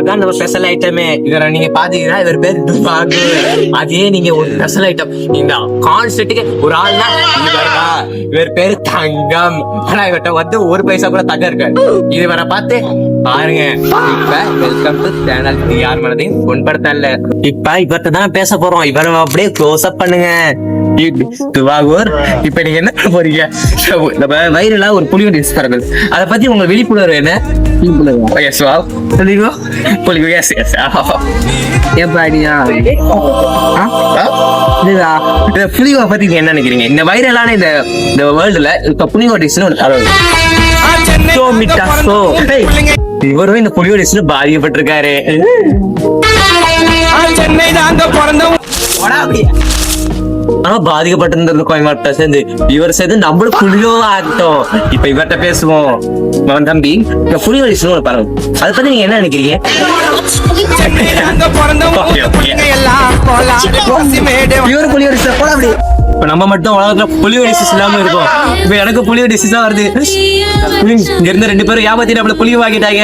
நம்ம ஸ்பெஷல் ஐட்டமே இவரை நீங்க பாத்தீங்கன்னா இவர் பேர் துபாகு. அதே நீங்க ஒரு ஸ்பெஷல் ஐட்டம் இந்த கான்செர்ட்டுக்கு ஒரு ஆள் தான் இவர் பேரு தங்கம். ஆனா இவர்கிட்ட வந்து ஒரு பைசா கூட தங்கம் இருக்காது. இது வர பார்த்து பாருங்க. இப்ப வெல்கம் டு சேனல் யார் மனதையும் பொன்படுத்தல. இப்ப இவர்கிட்ட தான் பேச போறோம். இவரை அப்படியே க்ளோஸ் அப் பண்ணுங்க. துபாகூர், இப்ப நீங்க என்ன பண்ண போறீங்க? நம்ம வைரலா ஒரு புலியோட டிஸ்கரபிள் அதை பத்தி உங்க விழிப்புணர்வு என்ன? புலிகோ பத்தி என்ன நினைக்கிறீங்க? இந்த வைரலான இந்த வேர்ல்டுல இப்ப புலிகோ டிஷ்னு ஒரு தரவு. இவரும் இந்த புலிகோ டிஷ்னு பாதிக்கப்பட்டிருக்காரு. ஆனா பாதிக்கப்பட்டிருந்தது கோயமாட்ட சேர்ந்து இவர் சேர்ந்து நம்மளும் புலியோ ஆகட்டும். இப்ப இவர்கிட்ட பேசுவோம். தம்பி, இந்த புலியோ டிஷ்னு ஒரு பரவல் அதை பத்தி நீங்க என்ன நினைக்கிறீங்க? இவர் புலியோ டிஷ் போல அப்படி இப்ப நம்ம மட்டும் உலகத்துல புலியோ டிஷஸ் இல்லாம இருக்கும். இப்ப எனக்கு புலியோ டிஷஸ் தான் வருது. இங்க இருந்து 2 பேரும் ஏமாத்திட்டு அப்படி புலியோ வாங்கிட்டாங்க.